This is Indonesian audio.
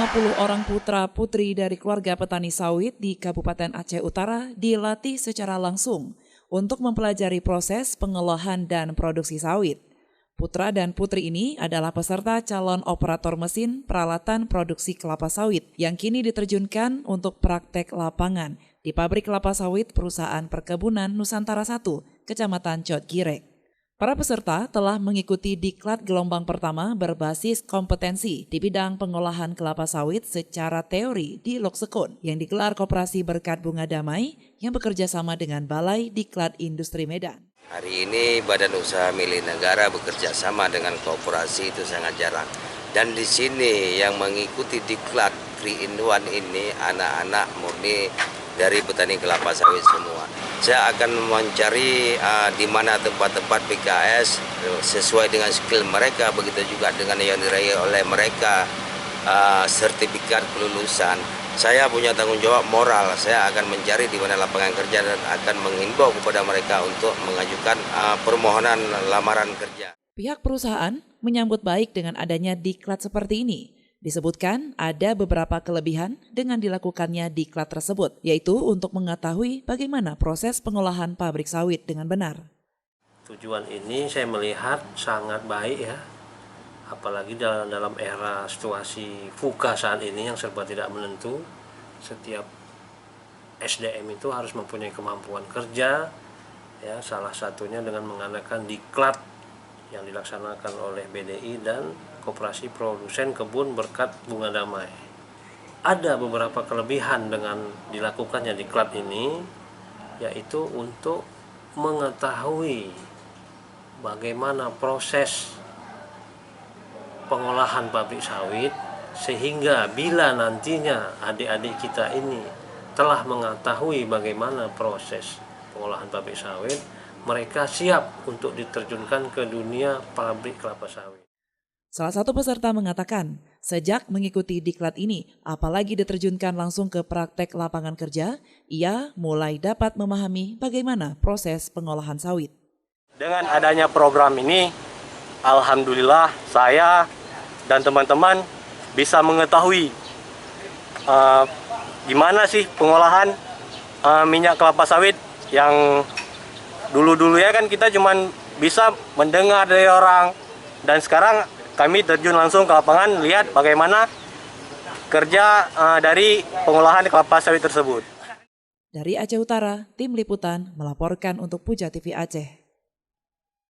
50 orang putra-putri dari keluarga petani sawit di Kabupaten Aceh Utara dilatih secara langsung untuk mempelajari proses pengolahan dan produksi sawit. Putra dan putri ini adalah peserta calon operator mesin peralatan produksi kelapa sawit yang kini diterjunkan untuk praktek lapangan di pabrik kelapa sawit perusahaan perkebunan Nusantara 1, Kecamatan Cotgirek. Para peserta telah mengikuti diklat gelombang pertama berbasis kompetensi di bidang pengolahan kelapa sawit secara teori di Loksekon yang digelar Koperasi Berkat Bunga Damai yang bekerja sama dengan Balai Diklat Industri Medan. Hari ini Badan Usaha Milik Negara bekerja sama dengan koperasi itu sangat jarang. Dan di sini yang mengikuti diklat 3-in-1 ini anak-anak murni dari petani kelapa sawit semua. Saya akan mencari di mana tempat-tempat PKS sesuai dengan skill mereka, begitu juga dengan yang diraih oleh mereka sertifikat kelulusan. Saya punya tanggung jawab moral, saya akan mencari di mana lapangan kerja dan akan menghimbau kepada mereka untuk mengajukan permohonan lamaran kerja. Pihak perusahaan menyambut baik dengan adanya diklat seperti ini. Disebutkan ada beberapa kelebihan dengan dilakukannya diklat tersebut, yaitu untuk mengetahui bagaimana proses pengolahan pabrik sawit dengan benar. Tujuan ini saya melihat sangat baik ya, apalagi dalam era situasi VUCA saat ini yang serba tidak menentu. Setiap SDM itu harus mempunyai kemampuan kerja, ya, salah satunya dengan mengadakan diklat yang dilaksanakan oleh BDI dan Koperasi Produsen Kebun Berkat Bunga Damai. Ada beberapa kelebihan dengan dilakukannya diklat ini, yaitu untuk mengetahui bagaimana proses pengolahan pabrik sawit, sehingga bila nantinya adik-adik kita ini telah mengetahui bagaimana proses pengolahan pabrik sawit, mereka siap untuk diterjunkan ke dunia pabrik kelapa sawit. Salah satu peserta mengatakan, sejak mengikuti diklat ini, apalagi diterjunkan langsung ke praktek lapangan kerja, ia mulai dapat memahami bagaimana proses pengolahan sawit. Dengan adanya program ini, alhamdulillah saya dan teman-teman bisa mengetahui gimana sih pengolahan minyak kelapa sawit yang dulu-dulunya kan kita cuma bisa mendengar dari orang, dan sekarang kami terjun langsung ke lapangan, lihat bagaimana kerja dari pengolahan kelapa sawit tersebut. Dari Aceh Utara, Tim Liputan melaporkan untuk Puja TV Aceh.